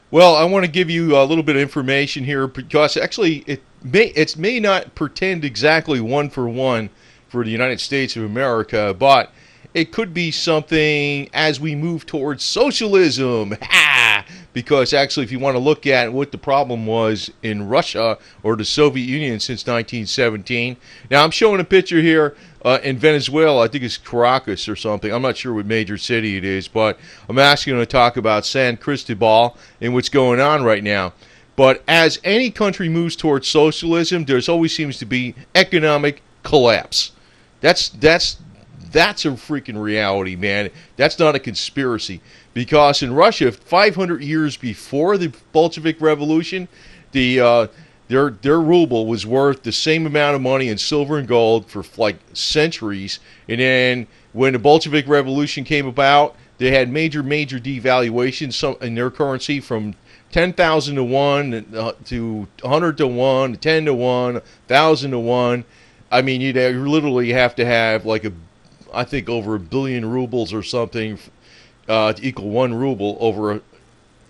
Well, I want to give you a little bit of information here because actually it may not pretend exactly one for the United States of America, but it could be something as we move towards socialism. Ha! Because actually, if you want to look at what the problem was in Russia or the Soviet Union since 1917, now I'm showing a picture here in Venezuela. I think it's Caracas or something. I'm not sure what major city it is, but I'm asking you to talk about San Cristobal and what's going on right now. But as any country moves towards socialism, there's always seems to be economic collapse. That's a freaking reality, man. That's not a conspiracy. Because in Russia, 500 years before the Bolshevik Revolution, their ruble was worth the same amount of money in silver and gold for like centuries. And then when the Bolshevik Revolution came about, they had major devaluations in their currency from 10,000 to 1 to 100 to 1, 10 to 1, 1,000 to 1. I mean, you literally have to have I think over a billion rubles or something to equal 1 ruble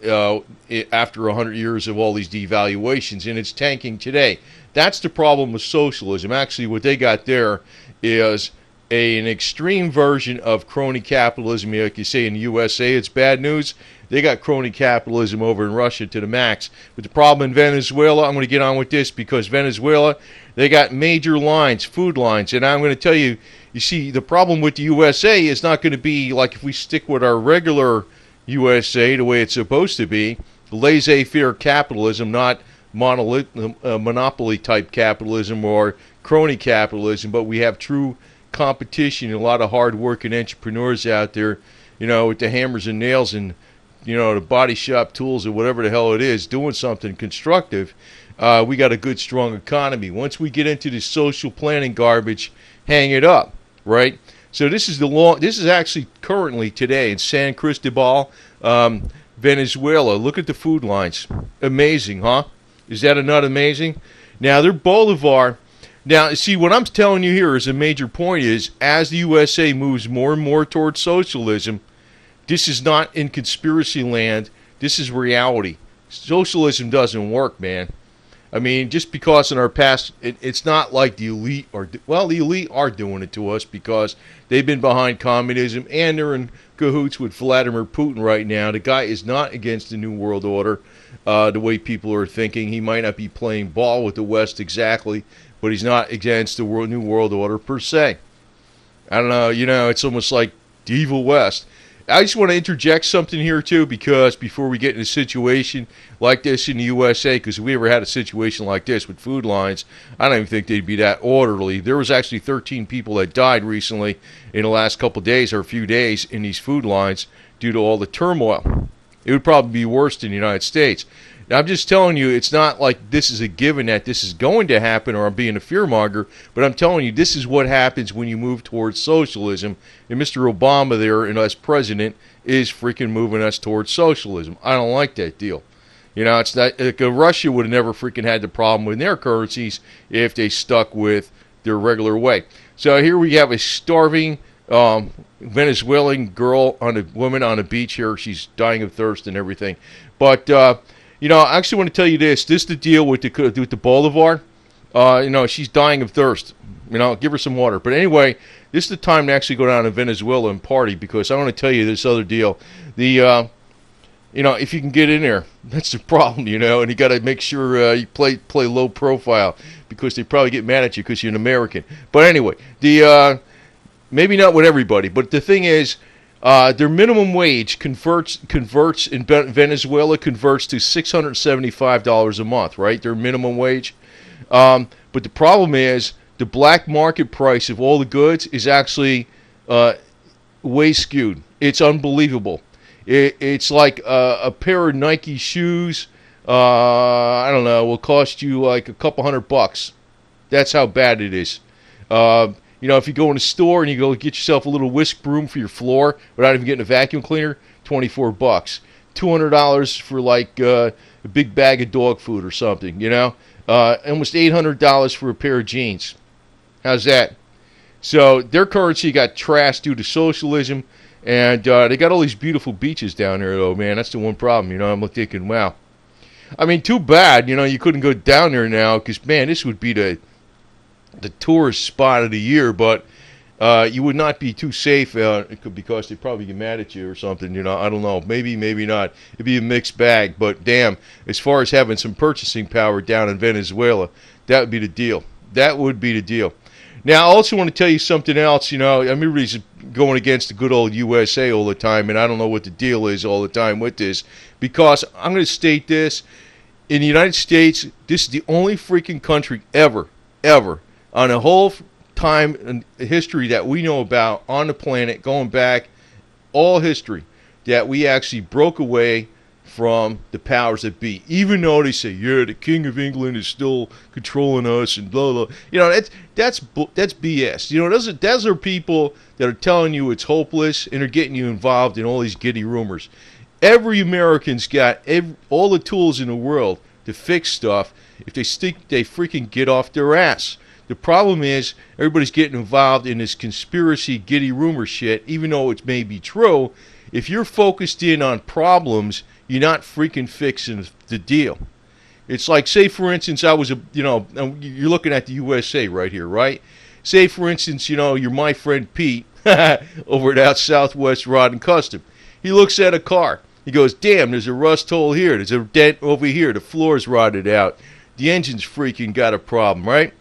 after 100 years of all these devaluations, and it's tanking today. That's the problem with socialism. Actually, what they got there is an extreme version of crony capitalism. Like you say in the USA, it's bad news. They got crony capitalism over in Russia to the max. But the problem in Venezuela, I'm going to get on with this because Venezuela, they got major lines, food lines. And I'm going to tell you, you see, the problem with the USA is not going to be like if we stick with our regular USA the way it's supposed to be, laissez-faire capitalism, not monopoly type capitalism or crony capitalism, but we have true competition and a lot of hard-working entrepreneurs out there, with the hammers and nails and the body shop tools or whatever the hell it is, doing something constructive. We got a good, strong economy. Once we get into the social planning garbage, hang it up, right? So this is actually currently today in San Cristobal, Venezuela. Look at the food lines. Amazing, huh? Is that not amazing? Now, their Bolivar. Now, see, what I'm telling you here is a major point is as the USA moves more and more towards socialism, this is not in conspiracy land. This is reality. Socialism doesn't work, man. I mean, just because in our past, it's not like the elite the elite are doing it to us because they've been behind communism and they're in cahoots with Vladimir Putin right now. The guy is not against the New World Order the way people are thinking. He might not be playing ball with the West exactly, but he's not against the New World Order per se. I don't know, it's almost like the evil West. I just want to interject something here, too, because before we get in a situation like this in the USA, because if we ever had a situation like this with food lines, I don't even think they'd be that orderly. There was actually 13 people that died recently in the last couple of days or a few days in these food lines due to all the turmoil. It would probably be worse in the United States. Now, I'm just telling you, it's not like this is a given that this is going to happen or I'm being a fearmonger, but I'm telling you, this is what happens when you move towards socialism. And Mr. Obama there, and as president, is freaking moving us towards socialism. I don't like that deal. It's not like Russia would have never freaking had the problem with their currencies if they stuck with their regular way. So here we have a starving Venezuelan woman on a beach here. She's dying of thirst and everything. But I actually want to tell you this. This is the deal with the Bolivar. She's dying of thirst. Give her some water. But anyway, this is the time to actually go down to Venezuela and party because I want to tell you this other deal. If you can get in there, that's the problem, and you got to make sure you play low profile because they probably get mad at you because you're an American. But anyway, maybe not with everybody, but the thing is, their minimum wage converts in Venezuela converts to $675 a month, right? Their minimum wage. But the problem is the black market price of all the goods is actually way skewed. It's unbelievable. It's like a pair of Nike shoes. I don't know, will cost you like a couple $100. That's how bad it is. If you go in a store and you go get yourself a little whisk broom for your floor without even getting a vacuum cleaner, $24. $200 for like a big bag of dog food or something, almost $800 for a pair of jeans. How's that? So their currency got trashed due to socialism. And they got all these beautiful beaches down there, though, man. That's the one problem, you know. I'm thinking, wow. I mean, too bad, you know, you couldn't go down there now because, man, this would be the tourist spot of the year, but you would not be too safe because they'd probably get mad at you or something, you know. I don't know. Maybe, maybe not. It'd be a mixed bag, but damn, as far as having some purchasing power down in Venezuela, that would be the deal. That would be the deal. Now, I also want to tell you something else, you know. Everybody's going against the good old USA all the time, and I don't know what the deal is all the time with this, because I'm going to state this. In the United States, this is the only freaking country ever, on the whole time in history that we know about on the planet, going back all history, that we actually broke away from the powers that be, even though they say, yeah, the King of England is still controlling us and blah, blah. You know, that's BS. You know, those are people that are telling you it's hopeless and are getting you involved in all these giddy rumors. Every American's got all the tools in the world to fix stuff if they freaking get off their ass. The problem is everybody's getting involved in this conspiracy giddy rumor shit, even though it may be true. If you're focused in on problems, you're not freaking fixing the deal. It's like, say, for instance, you're looking at the USA right here, right? Say, for instance, you know, you're my friend Pete over at Southwest Rod and Custom. He looks at a car. He goes, damn, there's a rust hole here. There's a dent over here. The floor's rotted out. The engine's freaking got a problem, right?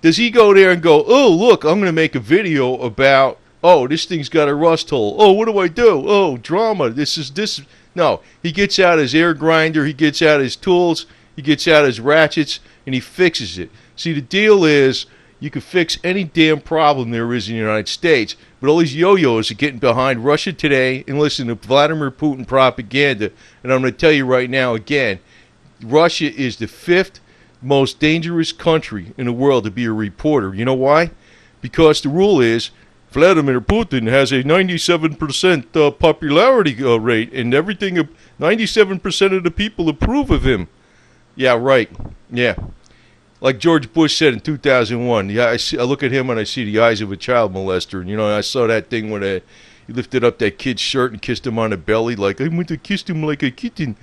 Does he go there and go, oh, look, I'm going to make a video about, oh, this thing's got a rust hole. Oh, what do I do? Oh, drama. This. No, he gets out his air grinder. He gets out his tools. He gets out his ratchets, and he fixes it. See, the deal is you can fix any damn problem there is in the United States, but all these yo-yos are getting behind Russia Today and listening to Vladimir Putin propaganda. And I'm going to tell you right now again, Russia is the 5th most dangerous country in the world to be a reporter. You know why? Because the rule is Vladimir Putin has a 97% popularity rate, and 97% of the people approve of him. Yeah, right. Yeah. Like George Bush said in 2001, yeah, I look at him and I see the eyes of a child molester. And, you know, I saw that thing when he lifted up that kid's shirt and kissed him on the belly, like, I went to kiss him like a kitten.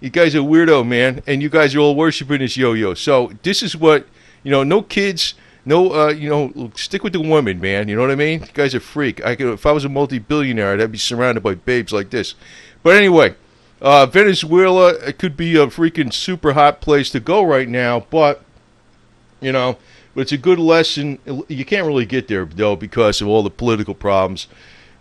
You guys are weirdo, man, and you guys are all worshiping this yo-yo. So this is what, you know, no kids, no, stick with the women, man. You know what I mean? You guys are freak. If I was a multi-billionaire, I'd be surrounded by babes like this. But anyway, Venezuela, it could be a freaking super hot place to go right now, but, you know, but it's a good lesson. You can't really get there, though, because of all the political problems.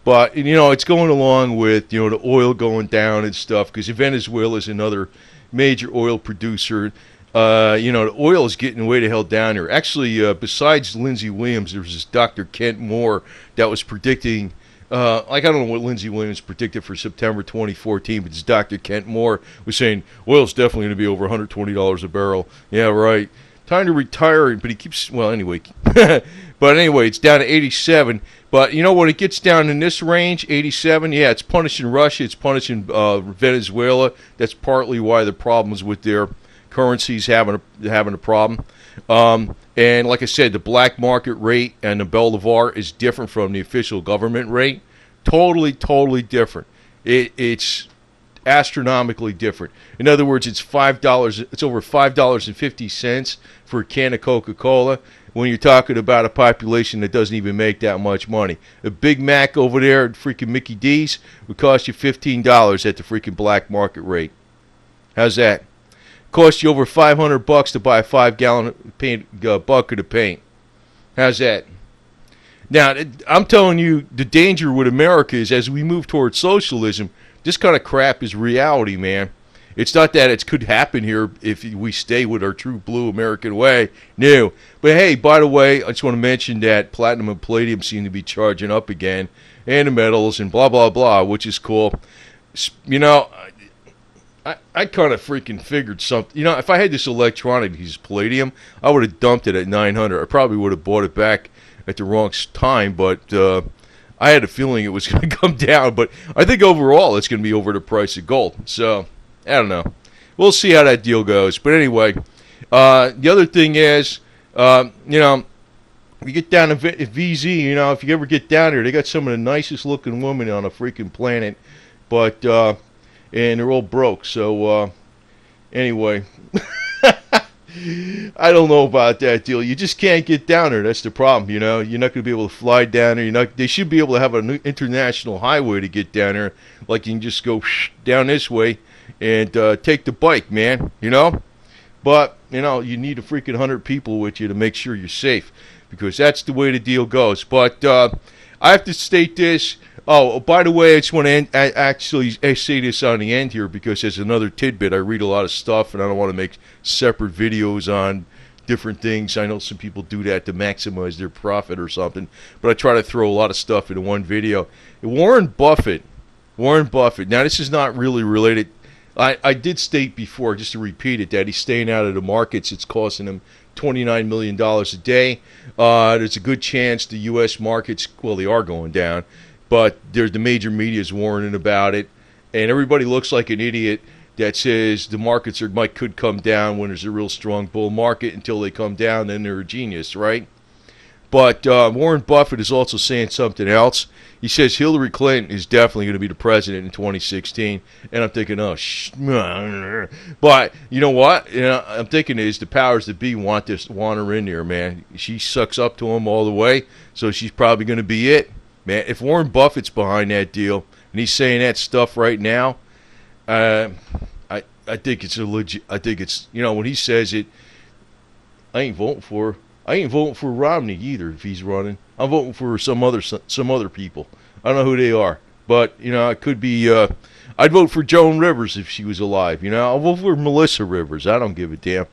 But, you know, it's going along with, you know, the oil going down and stuff, because Venezuela is another major oil producer. You know, the oil is getting way the hell down here. Actually, besides Lindsey Williams, there was this Dr. Kent Moore that was predicting, I don't know what Lindsey Williams predicted for September 2014, but this Dr. Kent Moore was saying oil's definitely going to be over $120 a barrel. Yeah, right. Time to retire, but he keeps, well, anyway. But anyway, it's down to 87. But, you know, when it gets down in this range, 87, yeah, it's punishing Russia, it's punishing Venezuela. That's partly why the problems with their currencies having a problem. And like I said, the black market rate and the Bolivar is different from the official government rate. Totally different. It's astronomically different. In other words, it's $5. It's over $5.50 for a can of Coca-Cola. When you're talking about a population that doesn't even make that much money. A Big Mac over there at freaking Mickey D's would cost you $15 at the freaking black market rate. How's that? Cost you over $500 to buy a 5-gallon bucket of paint. How's that? Now, I'm telling you, the danger with America is as we move towards socialism, this kind of crap is reality, man. It's not that it could happen here if we stay with our true blue American way. No. But hey, by the way, I just want to mention that platinum and palladium seem to be charging up again, and the metals and blah, blah, blah, which is cool. You know, I kind of freaking figured something. You know, if I had this electronic, this palladium, I would have dumped it at 900. I probably would have bought it back at the wrong time, but I had a feeling it was going to come down. But I think overall it's going to be over the price of gold. So I don't know. We'll see how that deal goes. But anyway, the other thing is, you know, If you get down to VZ, you know, if you ever get down there, they got some of the nicest looking women on the freaking planet, but and they're all broke. So anyway, I don't know about that deal. You just can't get down there. That's the problem. You know, you're not going to be able to fly down there. You're not. They should be able to have an international highway to get down there. Like you can just go down this way and take the bike, man. You know, but you know you need a freaking 100 people with you to make sure you're safe, because that's the way the deal goes. But I have to state this. Oh, by the way, I just want to actually say this on the end here, because there's another tidbit. I read a lot of stuff, and I don't want to make separate videos on different things. I know some people do that to maximize their profit or something, but I try to throw a lot of stuff into one video. Warren Buffett. Now, this is not really related. I did state before, just to repeat it, that he's staying out of the markets. It's costing him $29 million a day. There's a good chance the U.S. markets, well, they are going down, but there's the major media is warning about it, and everybody looks like an idiot that says the markets could come down when there's a real strong bull market. Until they come down, then they're a genius, right? But Warren Buffett is also saying something else. He says Hillary Clinton is definitely going to be the president in 2016, and I'm thinking, but you know what? You know, I'm thinking is the powers that be want her in there, man. She sucks up to him all the way, so she's probably going to be it, man. If Warren Buffett's behind that deal and he's saying that stuff right now, I think it's a legit. I think it's, you know, when he says it, I ain't voting for Romney either if he's running. I'm voting for some other people. I don't know who they are, but you know, it could be. I'd vote for Joan Rivers if she was alive. You know, I'll vote for Melissa Rivers. I don't give a damn.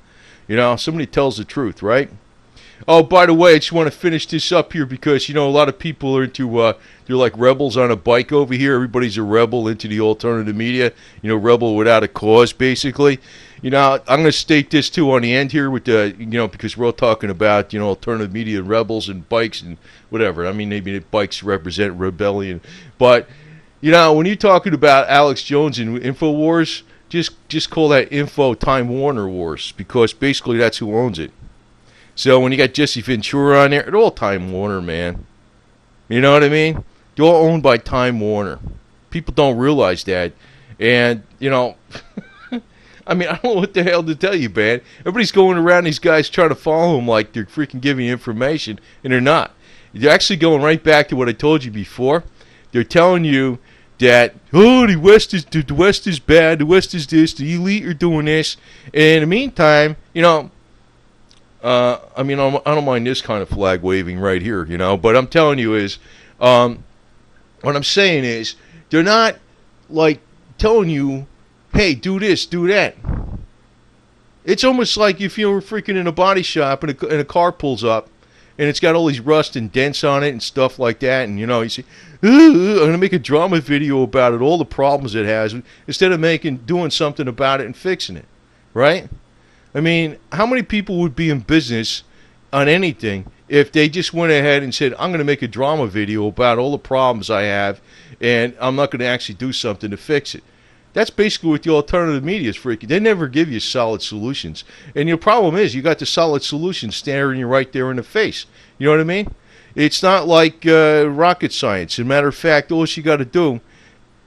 You know, somebody tells the truth, right? Oh, by the way, I just want to finish this up here because, you know, a lot of people are into, they're like rebels on a bike over here. Everybody's a rebel into the alternative media, you know, rebel without a cause, basically. You know, I'm going to state this, too, on the end here with the, you know, because we're all talking about, you know, alternative media and rebels and bikes and whatever. I mean, maybe bikes represent rebellion. But, you know, when you're talking about Alex Jones and InfoWars, just call that Info Time Warner Wars, because basically that's who owns it. So when you got Jesse Ventura on there, they're all Time Warner, man. You know what I mean? They're all owned by Time Warner. People don't realize that. And, you know, I mean, I don't know what the hell to tell you, man. Everybody's going around, these guys trying to follow them like they're freaking giving you information, and they're not. They're actually going right back to what I told you before. They're telling you that, oh, the West is bad, the West is this, the elite are doing this. And in the meantime, you know, I mean, I don't mind this kind of flag waving right here, you know, but I'm telling you is, what I'm saying is, they're not, like, telling you, hey, do this, do that. It's almost like if you're freaking in a body shop and a car pulls up, and it's got all these rust and dents on it and stuff like that, and, you know, you say, I'm going to make a drama video about it, all the problems it has, instead of doing something about it and fixing it, right? I mean, how many people would be in business on anything if they just went ahead and said, I'm going to make a drama video about all the problems I have, and I'm not going to actually do something to fix it? That's basically what the alternative media is freaking. They never give you solid solutions. And your problem is you got the solid solutions staring you right there in the face. You know what I mean? It's not like rocket science. As a matter of fact, all you got to do,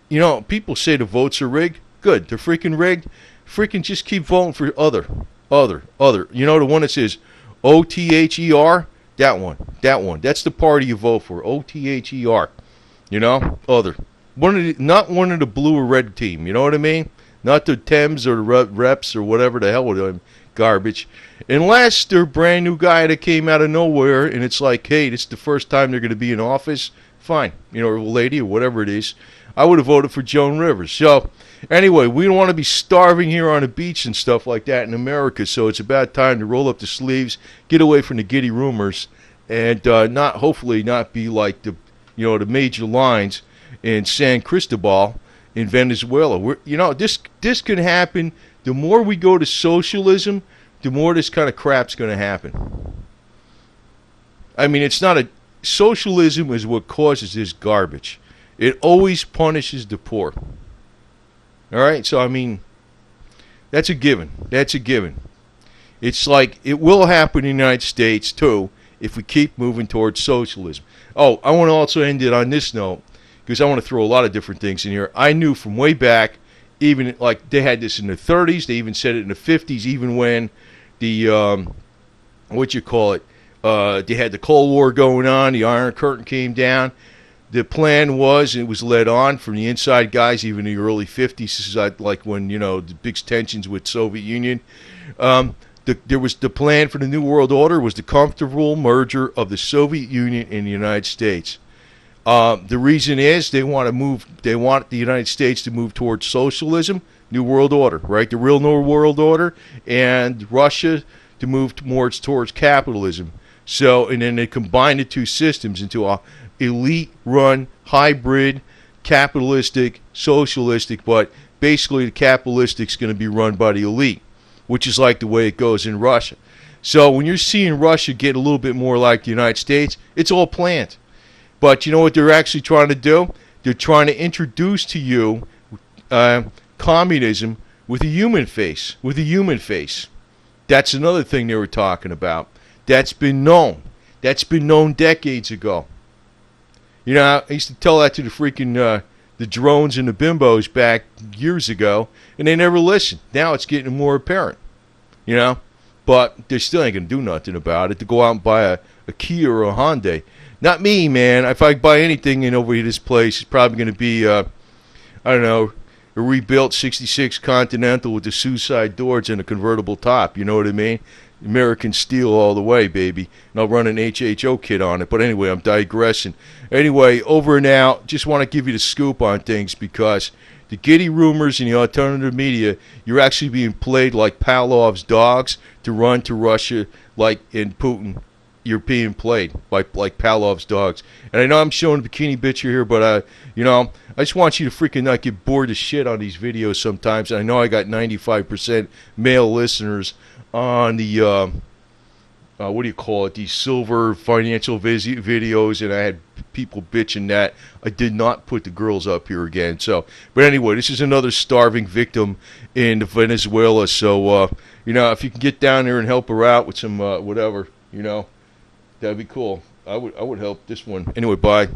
you know, people say the votes are rigged. Good. They're freaking rigged. Freaking just keep voting for other. You know, the one that says OTHER? That one. That's the party you vote for. OTHER. You know? Other. Not one of the blue or red team. You know what I mean? Not the Thames or the Reps or whatever the hell with them garbage. Unless they're a brand new guy that came out of nowhere and it's like, hey, this is the first time they're going to be in office. Fine. You know, or a lady or whatever it is. I would have voted for Joan Rivers. So, anyway, we don't want to be starving here on the beach and stuff like that in America, so it's about time to roll up the sleeves, get away from the giddy rumors, and hopefully not be like the major lines in San Cristobal in Venezuela. You know, this can happen. The more we go to socialism, the more this kind of crap's going to happen. I mean, socialism is what causes this garbage. It always punishes the poor. All right? So, I mean, that's a given. It's like it will happen in the United States, too, if we keep moving towards socialism. Oh, I want to also end it on this note, because I want to throw a lot of different things in here. I knew from way back, even like they had this in the 30s, they even said it in the 50s, even when the, they had the Cold War going on, the Iron Curtain came down. The plan was, and it was led on from the inside guys, even in the early 50s. This is like when, the big tensions with Soviet Union. There was the plan for the New World Order was the comfortable merger of the Soviet Union and the United States. The reason is they want the United States to move towards socialism, New World Order, right? The real New World Order, and Russia to move towards capitalism. So, and then they combine the two systems into a elite-run, hybrid, capitalistic, socialistic, but basically the capitalistic's going to be run by the elite, which is like the way it goes in Russia. So when you're seeing Russia get a little bit more like the United States, it's all planned. But you know what they're actually trying to do? They're trying to introduce to you communism with a human face. That's another thing they were talking about. That's been known. That's been known decades ago. I used to tell that to the freaking the drones and the bimbos back years ago, and they never listened. Now it's getting more apparent, But they still ain't going to do nothing about it. To go out and buy a Kia or a Hyundai. Not me, man. If I buy anything in over this place, it's probably going to be, a rebuilt 66 Continental with the suicide doors and a convertible top. You know what I mean? American steel all the way, baby. And I'll run an HHO kit on it. But anyway, I'm digressing. Anyway, over and out. Just want to give you the scoop on things because the giddy rumors in the alternative media, you're actually being played like Pavlov's dogs to run to Russia like in Putin. You're being played like Pavlov's dogs. And I know I'm showing a bikini picture here, but, I just want you to freaking not get bored as shit on these videos sometimes. And I know I got 95% male listeners on the, these silver financial videos, and I had people bitching that I did not put the girls up here again. So, but anyway, this is another starving victim in Venezuela. So, if you can get down there and help her out with some, that'd be cool. I would help this one. Anyway, bye.